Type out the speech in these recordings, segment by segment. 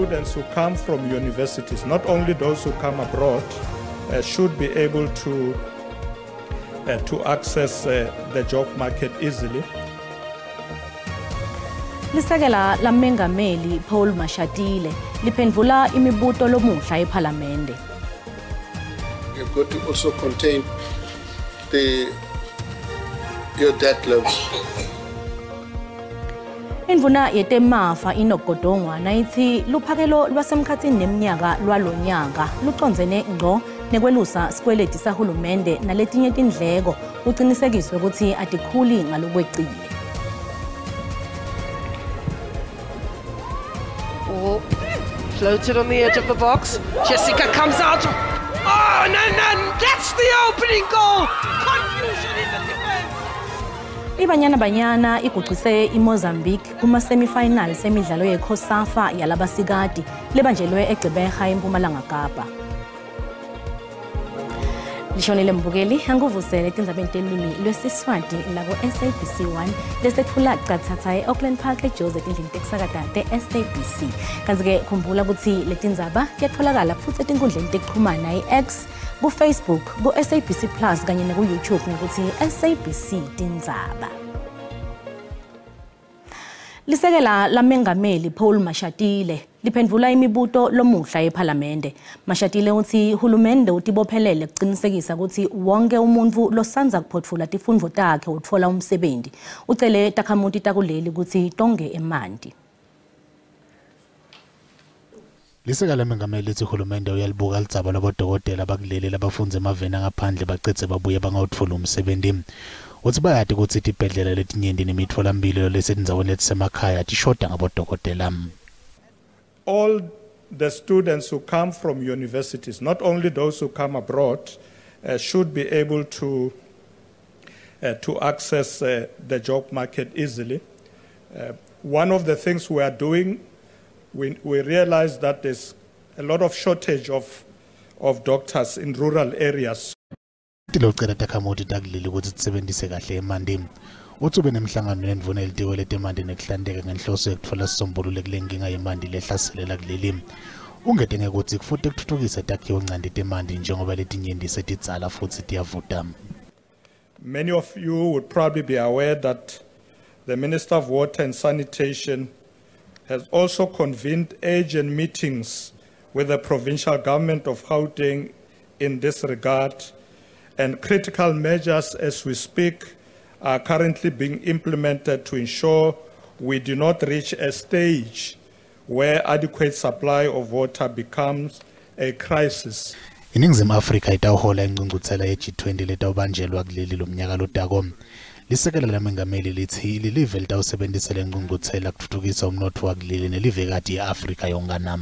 students who come from universities, not only those who come abroad, should be able to access the job market easily. Lisekela la mengameli Paul Mashatile liphendvula imibuto lomuhla ePhalamende. You've got to also contain your debt levels. Indvuna yetemafa inogodongwana ithi luphakelo lwasemkhatsini neminyaka lwalonyaka lucondzene ngco nekwelusa sikweleti sahulumende naletinye tindleko ucinisekiswe ukuthi atikhuli ngalokweqile. Oh, floated on the edge of the box. Jessica comes out. Oh, no, that's the opening goal. Confusion in the defense. Ibanyana iguqise iMozambique kuma-semifinals emidlalo yeCOSAFA yalabasikati lebanjelwe eGqeberha eMpumalanga Kapa. Lishonile mbukeli anguvusele tindzabeni telulwimi lwesiswati labo SABC 1 lesethula qathatha eAuckland Park eJozi etindlini tekusakata te-SABC. Kanti-ke khumbula ukuthi letindzaba tiyatfolakala futhi etinkundleni tekuchumana i-X, ku-Facebook, ku-SABC Plus kanye naku-YouTube ngokuthi SABC Tindzaba. Lisekela la mengameli Paul Mashatile liphendvula imibuto lomuhla ePhalamende. Mashatile uthi hulumende utibophelele kucinisekisa ukuthi wonke umuntu losanza kuphotfula tifundvo takhe utfola umsebenzi. Ucele takhamuti takuleli ukuthi tonge emanti. Lisekela mengameli uthi hulumende uyalibuka lidzaba labodokotela bakuleli labafundza emaveni angaphandle bacitse babuye bangawutfola umsebenzi. Uthi bayati ukuthi tibhedlela letinyenti nemitfolamphilo lesetindzaweni letisemakhaya tishoda ngabodokotela. All the students who come from universities, not only those who come abroad, should be able to access the job market easily. One of the things we are doing, we realize that there's a lot of shortage of doctors in rural areas. Tilocela takhamuti takuleli ukuthi tisebenzise kahle emanti. Uthi ube nemhlangano nendvuna elitiwe letemanti nekuhlantekela ngenhloso yokutfola isisombululo kule nkinga yemanti lehlaselela kuleli. Ungete ukuthi kufuthi kuthuthukise takhiwo ncane temanti njengoba letinyenti setitsala futhi tiyavuta. Many of you would probably be aware that the Minister of Water and Sanitation has also convened urgent meetings with the provincial government of Gauteng in this regard, and critical measures as we speak are currently being implemented to ensure we do not reach a stage where adequate supply of water becomes a crisis. Iningizimu Afrika itawuhola ingcungcuthela ye-G20 letawubanjelwa kuleli lomnyaka lotako. Lisekela la mengameli lithi lilive litawusebenzisa le ngcungcuthela kuthuthukisa umnotfo wakuleli nelivekati ye-Afrika yonke.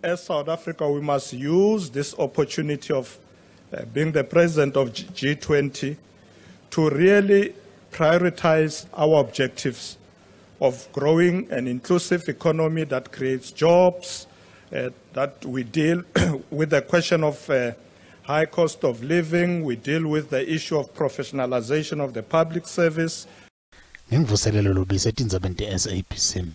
As South Africa, we must use this opportunity of being the president of G20 to really prioritize our objectives of growing an inclusive economy that creates jobs, that we deal with the question of high cost of living, we deal with the issue of professionalization of the public service. Ngivuselelo lobise tindzabeni te-SABC.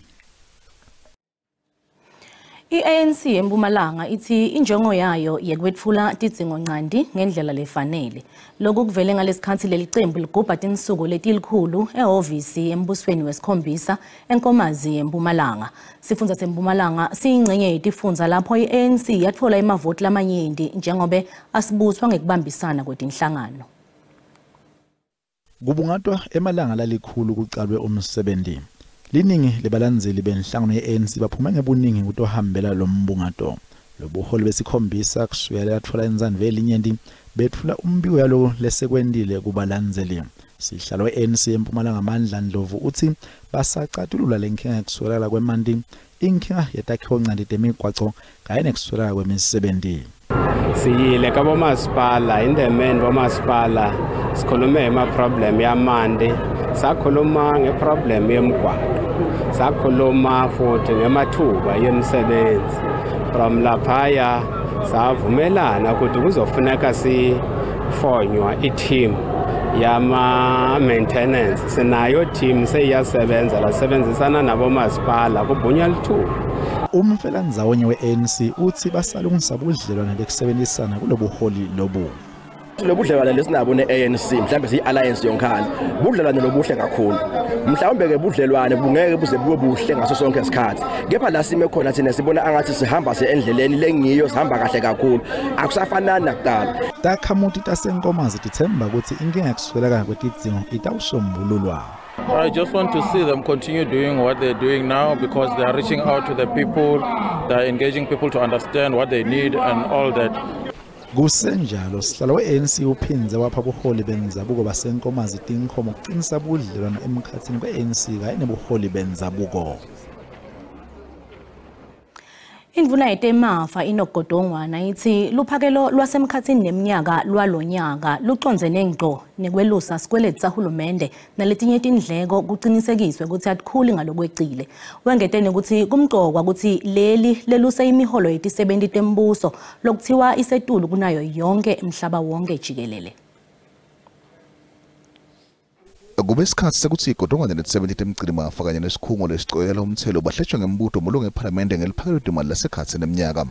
I-ANC eMpumalanga ithi injongo yayo yekwetfula tidzingo nqanti ngendlela lefanele. Lokhu kuvele ngalesikhathi leli qembu ligubha tinsuku letilikhulu ehhovisi embusweni wesikhombisa enkomazi eMpumalanga. Sifundza seMpumalanga siyingcenye yetifundza lapho i-ANC yatfola emavoti lamanyenti njengobe asibuswa ngekubambisana kwetinhlangano. Kubungatwa emalanga lalikhulu kuqalwe umsebenzi. Liningi lebalandzeli benhlangano ye-ANC baphume ngebuningi kutohambela lo mbungato. Lobuholi besikhombisa kusukela yatfola inzandvo elinyenti bethula umbiko yalo lesekwendile kubalandzeli. Sihlalo we-ANC eMpumalanga Mandla Ndlovu uthi basacatulula lenkinga kuswelakala kwemanti, inkinga yetakhiwo ncane temigwaco kanye nekuswelakala kwemisebenzi. Siyile kabomasipala indemeni bomasipala sikhulume ngema-problem yamanti, sakhuluma nge-problem yemigwaqo, sakhuluma futhi ngemathuba yemisebenzi. From laphaya savumelana ukuthi kuzofuneka sifonywa i-team yama-maintenance. Sinayo team seyiyasebenza lasebenzisana nabomasipala kuBunyal 2. umfelandawonye we-ANC uthi basalungisa ubudlelwane bekusebenzisana kulobuholi lobu. Lobudlelwane lesinabo ne-ANC mhlawumbe siyi-alliance yonkhana budlelwane lobuhle kakhulu mhlawumbe ke budlelwane bungeke buze bube buhle ngaso sonke isikhathi kepha la sime khona thina sibona angathi sihamba endleleni lengiyo sihamba kahle kakhulu akusafanani nakudala. Takhamuti tasenkomazi tithemba ukuthi inkinga yokuswelakala kwetidzingo itawusombululwa. I just want to see them continue doing what they're doing now because they are reaching out to the people, they are engaging people to understand what they need and all that. Kusenjalo sihlalo we-ANC uphinze wapha buholi benzabuko basenkomazi tinkhomo ukuqinisa budlelwano emkhathini kwe-ANC kanye nebuholi benzabuko. Indvuna yetemafa inogodongwana ithi luphakelo lwasemkhathini neminyaka lwalonyaka lucondzene ngqo nekwelusa sikweleti sahulumende naletinye tindleko kucinisekiswe ukuthi atikhuli ngalokwecile. Wengete ukuthi kumqokwa ukuthi leluse imiholo yetisebenti tembuso lokuthiwa isetulu kunayo yonke emhlaba wonke jikelele. Kube isikhathi sekuthi igodongwana le-70 temgcinimafa kanye nesikhungo lesicwelela umthelo bahletshwe ngembutho mulungu ePhalamende ngeliphakelo lemali lasekhathi neminyaka.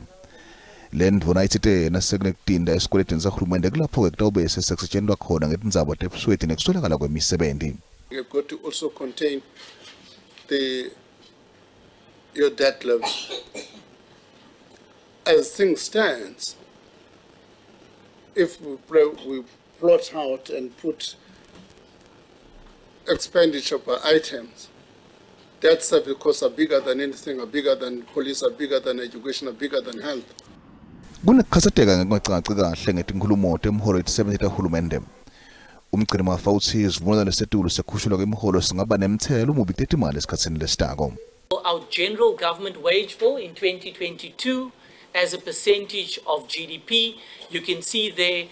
Le ndvuna ithi nasekunekutinda esikweletini sahulumende kulapho-ke kutawube sekusetshenziswa khona ngetindzaba teSiswati nekuswelakala kwemisebenzi. You've got to also contain your debt levels. As things stands, if we plot out and put expenditure per items, debt service costs are bigger than anything, are bigger than police, are bigger than education, are bigger than health. Kunekukhathazeka ngekungacakaci kahle ngetinkulumo temiholo yetisebenti tahulumende. Umgcinimafa uthi isivumelwano setulu sekhushulwa kwemiholo singaba nemithelo omubi tetimali esikhathini lesitako. Our general government wage bill in 2022 as a percentage of GDP, you can see there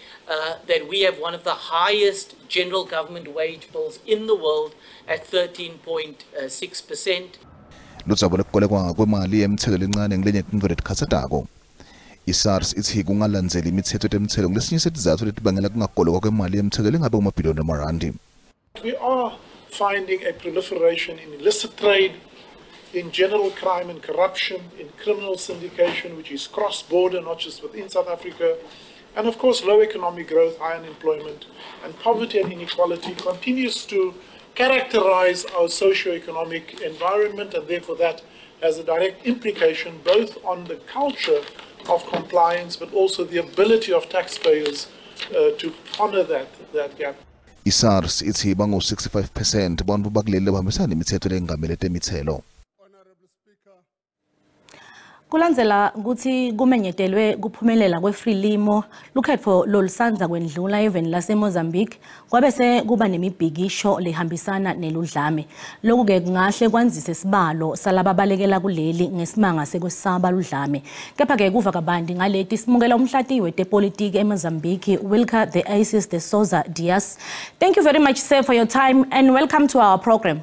that we have one of the highest general government wage bills in the world at 13.6%. Lutsabona kukolekwa kwemali yemithelo lencane ngelinye tintfo letikhatsatako. I-SARS ithi kungalandzeli imithetho temithelo kulesinye setizatfu letibangela kungakolekwa kwemali yemithelo lengabe kumabhiliyoni amarandi. We are finding a proliferation in illicit trade, in general crime and corruption, in criminal syndication, which is cross-border, not just within South Africa, and of course low economic growth, high unemployment, and poverty and inequality continues to characterize our socio-economic environment, and therefore that has a direct implication both on the culture of compliance, but also the ability of taxpayers to honor that gap. I-SARS ithi bangu-65% bantfu bakuleli bahambisana imithetho lengamele temithelo. Kulandzela ukuthi kumenyetelwe kuphumelela kweFrelimo lukhetfo lolusanza kwendlula eveni laseMozambique kwabese kuba nemibhikisho lehambisana neludlame. Lokhu-ke kungahle kwanzise isibalo salababalekela kuleli ngesimanga sekwesaba ludlame. Kepha-ke kuva kabanti ngaleti simukela umhlatiwe tepolitiki eMozambique Wilka the Isis de Souza Diaz. Thank you very much, sir, for your time and welcome to our program.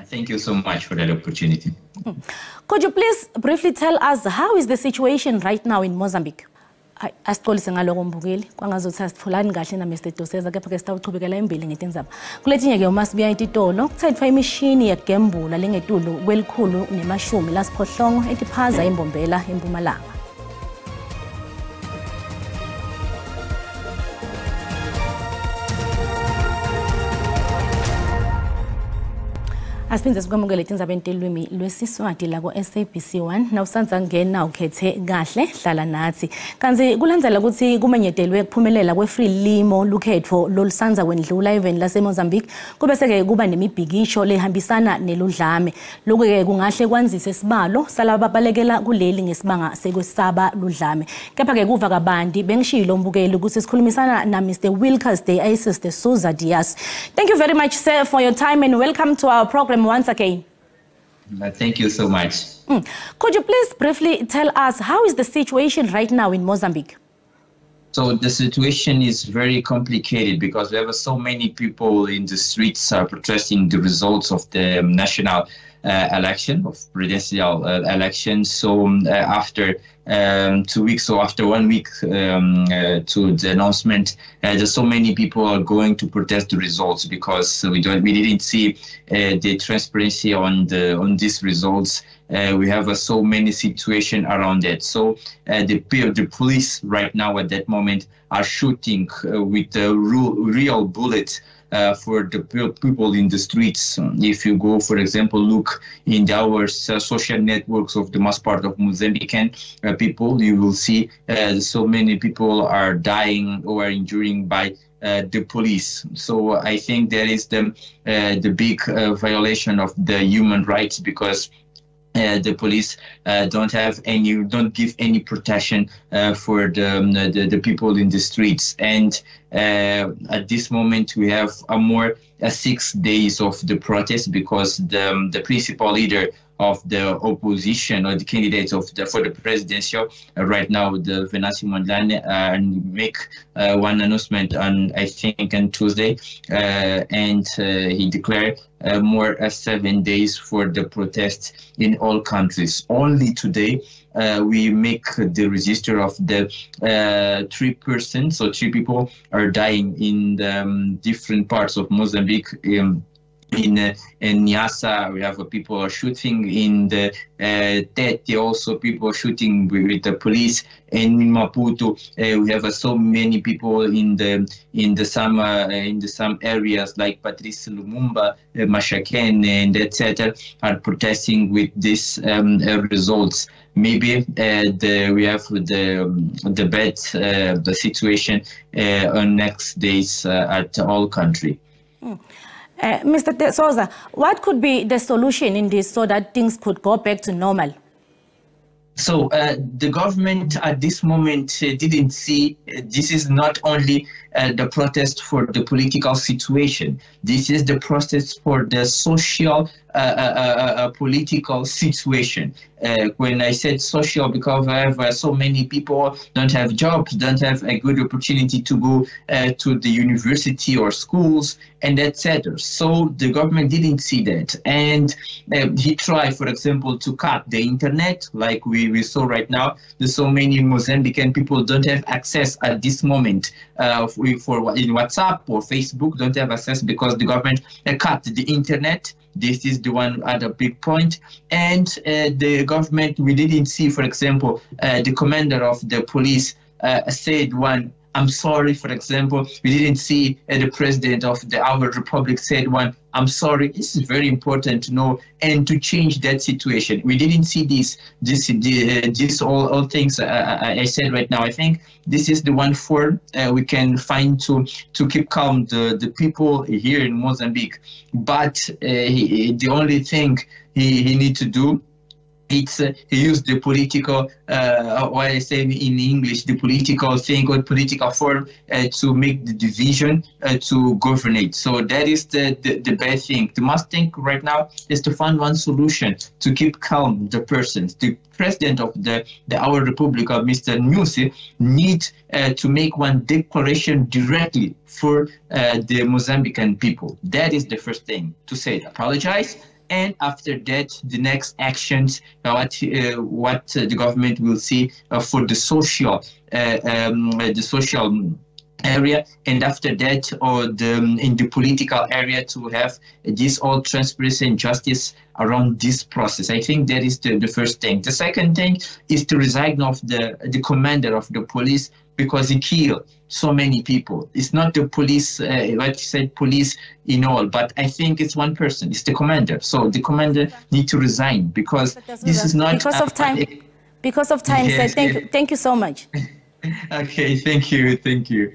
Thank you so much for that opportunity. Could you please briefly tell us how is the situation right now in Mozambique? Asixolise ngaloko mbukeli kwangazothi asithulani kahle na Mr. Doseza kepha ke sitawuchubekela embili ngetindzaba. Kuletinye ke uma sibuya etitolo kuthethwa imishini yegembula lengetulu kwelikhulu nemashumi lasiphohlongo etiphaza imbombela eMpumalanga. Asiphinze sikwamukele tindzaba entelwimi lwesiswati la SABC 1 nawusanza ngena ukhethe kahle hlala nathi kanzi kulandzela ukuthi kumenyetelwe kuphumelela kweFrelimo lukhetfo lolusanza kwendlula eveni laseMozambique kubese-ke kuba nemibhikisho lehambisana neludlame. Lokhu-ke kungahle kwanzise isibalo salababalekela kuleli ngesibanga sekwesaba ludlame. Kepha-ke kuva kabanti bengishilo mbukeli ukuthi sikhulumisana na Mr. Wilkas de Isis de Souza Diaz. Thank you very much, sir, for your time and welcome to our program once again. Thank you so much. Could you please briefly tell us how is the situation right now in Mozambique? So the situation is very complicated because there were so many people in the streets protesting the results of the national election, of presidential election. So after 2 weeks or after 1 week to the announcement, there's so many people are going to protest the results because we didn't see the transparency on these results. We have so many situations around that. So the police right now at that moment are shooting with real bullets for the people in the streets. If you go, for example, look in our social networks of the most part of Mozambican people, you will see so many people are dying or injuring by the police. So I think there is the big violation of the human rights because the police don't give any protection for the people in the streets. And at this moment we have 6 days of the protest because the principal leader of the opposition or the candidates for the presidential right now, the Venancio Mondlane, make one announcement on Tuesday, and he declared 7 days for the protest in all countries. Only today we make the register of the 3 persons, so 3 people are dying in the different parts of Mozambique. In Nyasa, we have people are shooting. In the Tete, also people are shooting with the police. And in Maputo, we have so many people in some areas like Patrice Lumumba, Mashakene, and etc. are protesting with these results. Maybe we have the bad the situation on next days at all country. Mr. Souza, what could be the solution in this so that things could go back to normal? So the government at this moment didn't see this is not only the protest for the political situation. This is the protest for the social political situation. When I said social, because I have so many people don't have jobs, don't have a good opportunity to go to the university or schools, and etc. So the government didn't see that, and he tried, for example, to cut the internet, like we saw right now. There's so many Mozambican people don't have access at this moment in WhatsApp or Facebook, don't have access because the government cut the internet. This is the one other big point. And the government, we didn't see, for example, the commander of the police said one, I'm sorry, for example. We didn't see the president of our republic said one, I'm sorry. This is very important to know and to change that situation. We didn't see this all things I said right now. I think this is the one for we can find to keep calm the people here in Mozambique. But the only thing he need to do, it's he used the political, what I say in English, the political thing or political form to make the division to govern it. So that is the bad thing. The must thing right now is to find one solution to keep calm the persons. The president of our republic, Mr. Nyusi, need to make one declaration directly for the Mozambican people. That is the first thing to say. Apologize. And after that, the next actions, what the government will see for the social area, and after that, or in the political area, to have this all transparency and justice around this process. I think that is the first thing. The second thing is to resign of the commander of the police, because he killed so many people. It's not the police, what you said, police in all, but I think it's one person, it's the commander. So the commander need to resign, because this is not... Because of time, yes. Sir, thank you so much. Okay, thank you.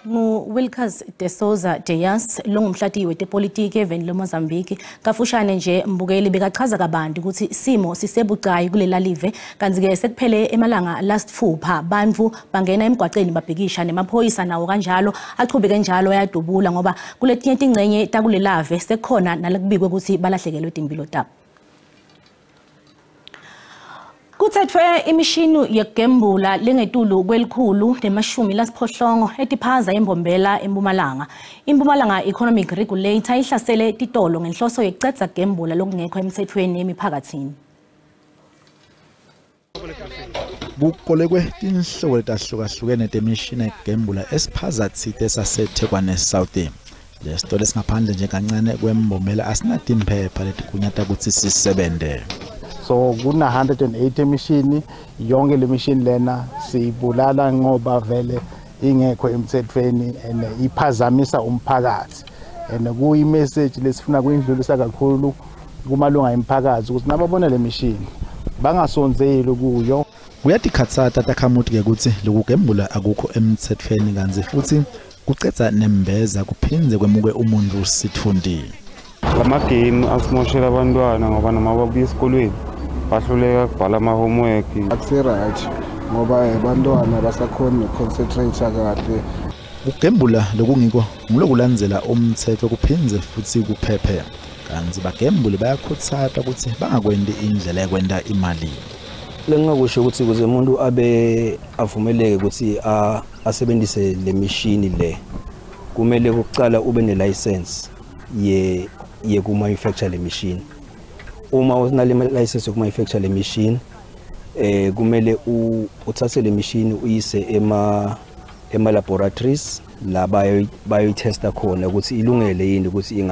Wilkers teSouza Deyas longumhlati wetepolitiki eveni leMozambique kafushane nje mbukeli bekachaza kabanti ukuthi simo sisebucayi kulela live kanti ke sekuphele emalanga last 4 bantu bangena emgwaqeni babhikisha nemaphoyisa nawo kanjalo achubeke njalo ayadubula ngoba kuletinye tingcenye takulelave sekukhona nalekubikwe ukuthi balahlekelwe impilo tabo. Kuthethwe imishini yegembula lengetulu kwelikhulu nemashumi lasiphohlongo etiphaza embombela eMpumalanga. IMpumalanga Economic Regulator ihlasele titolo ngenhloso yekucedza gembula lokungekho emthethweni emiphakathini. kukolekwe tinhlobo letahlukahlukene temishini egembula esiphakathi saseThekwani South. Le story singaphandle nje kancane kwembombela asinatimpepha letikunyata kutsi sisebente. So kuna 180 machine yonke le machine lena siyibulala ngoba vele ingekho emthethweni and iphazamisa umphakathi. And kuyi message lesifuna kuyindlulisa kakhulu kumalunga emphakathi ukuthi nababona le machine bangasonzeli kuyo. Kuyatikhatsata takhamuti ke kutsi lokugembula akukho emthethweni kanzi futhi kucetsa nembeza kuphindze kwemuke umuntu sithundi. Lama game asimoshela abantwana ngoba noma babuya esikolweni bahluleka ukubhala ama homework. Akusi right ngoba abantwana basakhona concentrate kahle. Ukugembula lokungiko ngulokulandzela umthetho kuphindze futhi kuphephe. Kanzi bagembule bayakhutsata ukuthi bangakwendi indlela yekwenda imali. Lengakusho ukuthi kuze umuntu abe avumeleke ukuthi asebenzise le machine le kumele ukucala ube ne license ye ku manufacture le machine. Uma unale license yoku manufacture le machine kumele uthathe le machine uyise ema laboratories la bayitesta khona ukuthi ilungele yini ukuthi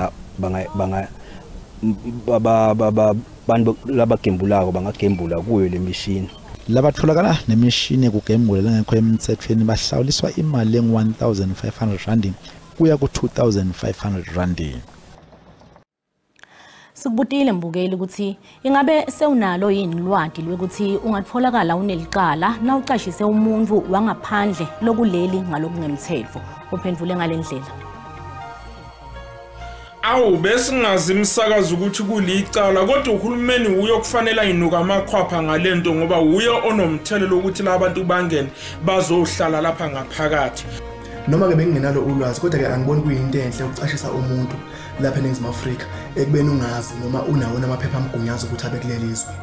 bantu labagembulako bangagembula kuyo le machine. Labatholakala nemishini ekugembula lengekho emthethweni bahlawuliswa imali engu-1,500 kuya ku-2,500. Sikubutile mbukeli ukuthi ingabe sewunalo yini lwadi lwekuthi ungatfolakala unelicala nawucashise umuntu wangaphandle lokuleli ngalokungemthetho. Uphendvule ngalendlela. Awu besingazi imsakazo ukuthi kulicala kodwa uhulumeni uyo kufanele ayinuka amakhwapha ngalento ngoba uyo onomthelelo ukuthi labantu bangene bazohlala lapha ngaphakathi. Noma ke bengingenalo ulwazi kodwa ke angiboni kuyinto enhle ukucashisa umuntu lapha eNingizimu Afrika ekubeni ungazi noma unawo amaphepha amgunyaza ukuthi abe kulelizwe.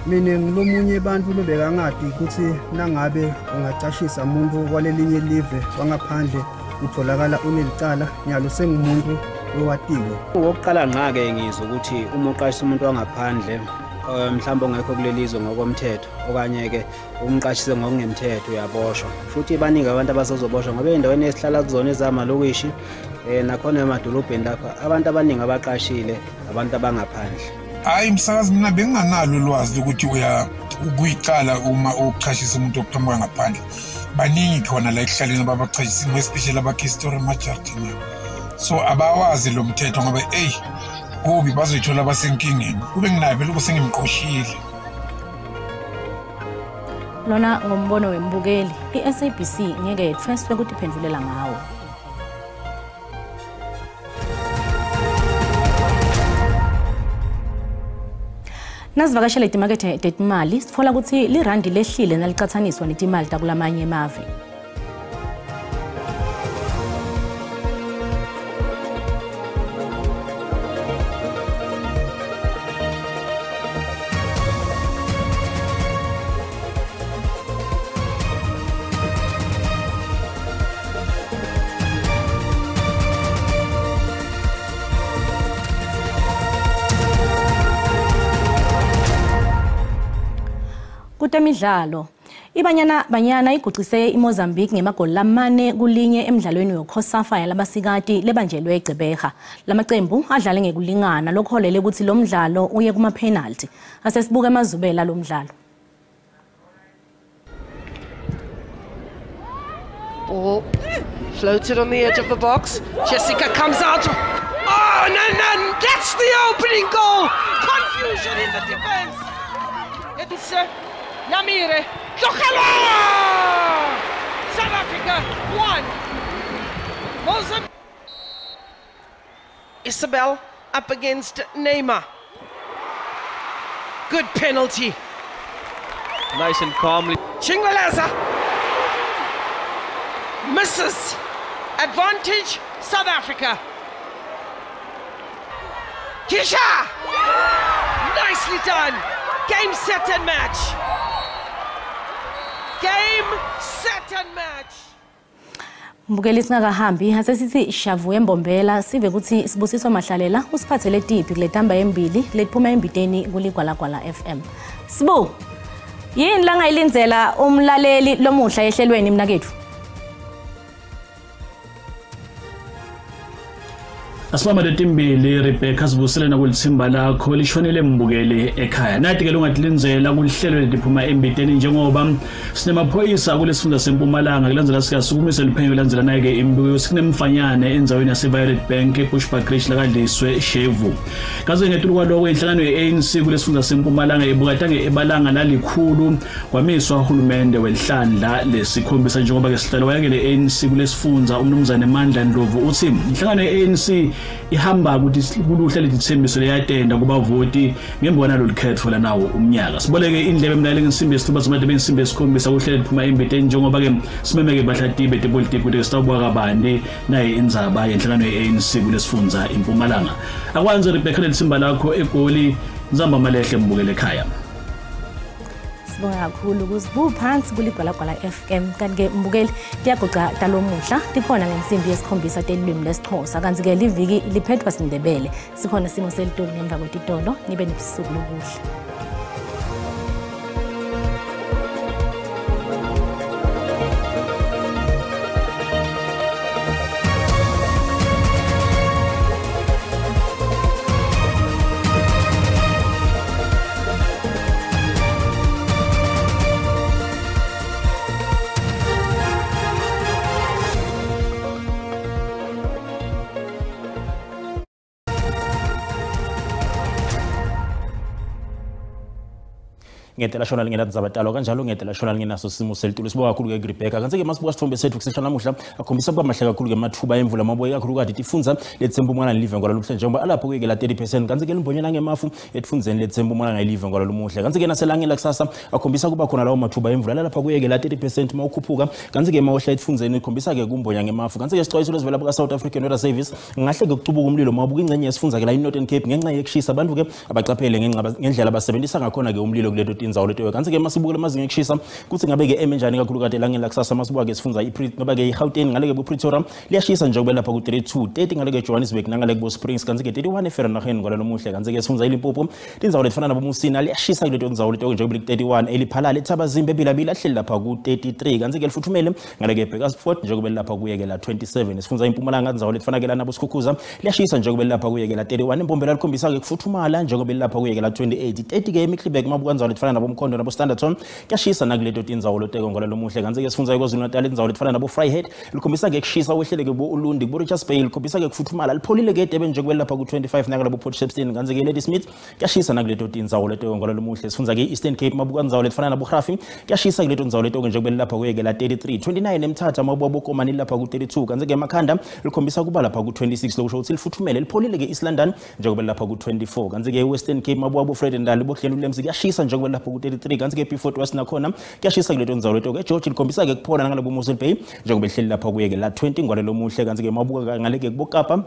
Mina ngilomunye abantu lobekangadi ukuthi nangabe ungacashisa umuntu kwalelinye live wangaphandle utholakala unelicala nyalo sengumuntu owatiwe. Ngokuqala ngake ngizwe ukuthi uma uqashisa umuntu wangaphandle mhlawumbe ongekho kulelizwe ngokomthetho okanye ke umqashise ngokungemthetho uyaboshwa. Futhi baningi abantu abasazoboshwa ngoba endaweni esihlala kuzona ezamalokishi nakhona emadolobheni lapha abantu abaningi abaqashile abantu abangaphandle. Hayi msakazi mina benginganalo ulwazi ukuthi ukuyicala uma uqashisa umuntu oqhamuka ngaphandle. Baningi khona la ekuhlaleni abaqashisa especially abahistory majority. So abawazi lo mthetho ngoba kubi bazoyithola basenkingeni. Kube nginabe lokho sengimqoshile. Lona ngombono wembukeli iSABC ngeke yetfeswe ukuthi iphendvulela ngawo. Nasivakashela imakethe tetimali sitfola ukuthi lirandi lehlile nalicathaniswa netimali takulamanye emave. Kutemidlalo Banyana igucise iMozambique ngemagoli lamane kulinye emidlalweni weCOSAFA yalabasikati lebanjelwe eGqeberha. Lamaqembu adlale ngekulingana lokholele ukuthi lo mdlalo uye kuma penalty. Asesibuka emazubela lo mdlalo. Ball floated on the edge of the box. Jessica comes out. Oh, no, that's the opening goal. Confusion in the defense. It's Namire. South Africa 1. Mozambique. Isabel up against Neymar. Good penalty. Nice and calmly. Chingwalaza misses. Advantage South Africa. Kisha! Nicely done. Game, set and match. Game, set and match. Mbukeli singakahambi asesithi shavu embombela sive ukuthi Sibusiso Mahlalela usiphathele tipi kuletamba embili letiphuma embiteni kuligwalagwala FM. Sibu Yini la ngayilindzela umlaleli lomuhla ehlelweni mnakethu? Asibamba letimbili Rebecca sibusele nakulithimba lakho lishonele mbukele ekhaya. Nathi ke longadlinzela kulihlelo lediphuma embiteni njengoba sinemaphoyisa kulesifunda seMpumalanga kulandzela sikasukumise liphenyo landzela naye ke imbuyo sinemfanyane endzaweni yaseViolet Bank eBushbuck Ridge lakadliswe Shevu. Kaze ngetulu kwaloko inhlangano yeANC kulesifunda seMpumalanga ebukatange ebalanga lalikhulu kwamiswa uhulumende welihlandla lesikhombisa njengoba ke sihlalo wayake leANC kulesifunda umnumzane Mandla Ndlovu uthi inhlangano yeANC ihamba ukuthi kuluhle lethembiso leyatenda kubavoti ngembona lolikhetho la nawo umnyaka siboleke indlebe emlaleli ngesimbi esithuba zomadebe ensimbi esikhombisa kuhlele liphuma embiteni njengoba ke simemeke bahlatibe tepolitiki ukuthi sitawubuka kabande naye indzaba yenhlangano yeANC kulesifundza iMpumalanga akwanze Rebecca lesimba lakho egoli Nzamba Malehle mbukele ekhaya. Sibonga kakhulu kuzibu phansi kuligwalagwala FM kanti ke mbukeli liyagoqa talomuhla likhona ngensimbi yesikhombisa telilwimi lesixhosa kanti ke liviki liphethwa sindebele sikhona simo selitolo ngemva kwetitolo nibe nebusuku lobuhle. Ngedela shona lingena Tindzaba kanjalo ngedela shona lingenaso simo selitulo sibuka kakhulu ke Rebecca kanti ke masibuka sithombe sethu kusesha namuhla akhombisa kuba mahle kakhulu ke mathuba emvula maboye kakhulu kade tifundza leTsembumana live ngwala lumhle njengoba alapho ke la 30% kanti ke limbonyela ngemafu etifundzeni leTsembumana live ngwala lumuhle kanti ke naselangela kusasa akhombisa kuba khona lawo mathuba emvula lapha kuye ke la 30% mawukhuphuka kanti ke mawuhla etifundzeni ikhombisa ke kumbonya ngemafu kanti ke sixwayiso lesivela buka South African Weather Service ngahle ke kucubuka umlilo mabuka ingcenye yesifundza ke la iNorthern Cape ngenxa yekushisa abantu ke abacaphele ngendlela abasebenzisa ngakhona ke umlilo kuleto Tindzaba leto kanti ke masibukele amazinga ekushisa kuthi ngabe ke emenjani kakhulu kade langela kusasa masibuka ke sifundza ngoba ke iGauteng ngale ke buPretoria liyashisa njengoba lapha ku 32 30 ngale ke Johannesburg nangale ke Springs kanti ke 31 eFerrenhagen ngala lomuhle kanti ke sifundza iLimpopo Tindzaba lefana nabo Musina liyashisa kuleto Tindzaba leto njengoba ku 31 eliphalala eThabazimbe eBilabila hleli lapha ku 33 kanti ke lifuthumele ngale ke Bakersford njengoba lapha kuye ke la 27 sifundza iMpumalanga Tindzaba lefana ke lana boSikhukhuza liyashisa njengoba lapha kuye ke la 31 impombela likhombisa ke kufuthumala njengoba lapha kuye ke la 28 30 ke eMiddleburg mabuka Tindzaba lefana nabo Mkhondo nabo Standerton kuyashisa nakuleto Tindzaba loteko ngala lomuhle kanti ke sifundza iKwaZulu Natal Tindzaba lefana nabo Vryheid likhombisa ke kushisa wehlele ke boUlundi ku Richards Bay likhombisa ke kufuthumala lipholile ke eDurban njengoba lapha ku 25 nakala bo Port Shepstone kanti ke Lady Smith kuyashisa nakuleto Tindzaba loteko ngala lomuhle sifundza ke Eastern Cape mabuka Tindzaba lefana nabo Grafi kuyashisa kuleto Tindzaba loteko njengoba lapha kuye ke la 33 29 eMthatha mabuka boKomani lapha ku 32 kanti ke Makhanda likhombisa kuba lapha ku 26 lokusho ukuthi lifuthumele lipholile ke East London njengoba lapha ku 24 kanti ke Western Cape mabuka bo Fred Ndali bohlelo uLemzi kuyashisa njengoba lapha ku 33 kanti ke P4 West nakhona kuyashisa kuleto Tindzaba leto ke George likhombisa ke kuphola ngale bo Mossel Bay njengoba ehleli lapha kuye ke la 20 ngwale lomuhle kanti ke mabuka ngale ke kuboKapa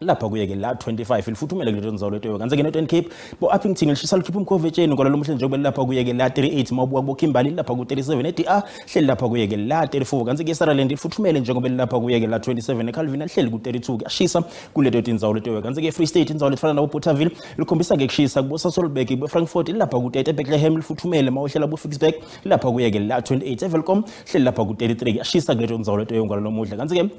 lapha kuye ke la 25 lifuthumele kuleto Tindzaba leto kanti ke Northern Cape bo Uppington lishisa likhipha umkhovetsheni ngwala lomuhle njengoba lapha kuye ke la 38 mabuka bo Kimberley lapha ku 37 eDA hleli lapha kuye ke la 34 kanti ke Sutherland lifuthumele njengoba lapha kuye ke la 27 eCalvin hleli ku 32 kuyashisa kuleto Tindzaba leto kanti ke Free State Tindzaba lefana nabo Bothaville likhombisa ke kushisa kubo Sasolburg bo Frankfurt lapha ku 30 eBethlehem lifuthumele mawuhlela bo Fixburg lapha kuye ke la 28 eVelcom hleli lapha ku 33 kuyashisa kuleto Tindzaba leto ngwala lomuhle kanti ke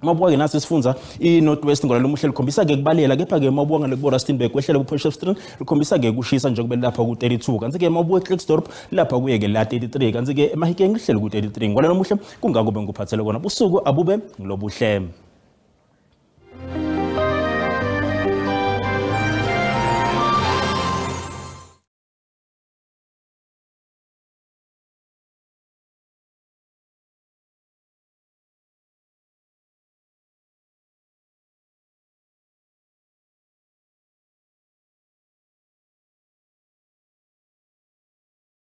mabuka ke nasi sifundza iNorthwest ngala lomuhle likhombisa ke kubalela kepha ke mabuka ngale ku Rustenburg kwehlela ku Potchefstroom likhombisa ke kushisa njengoba lapha ku 32 kanti ke mabuka eKlerksdorp lapha kuye ke la 33 kanti ke eMahikeng lihleli ku 33 ngala lomuhle kungakube ngikuphathele kona busuku abube ngilobuhle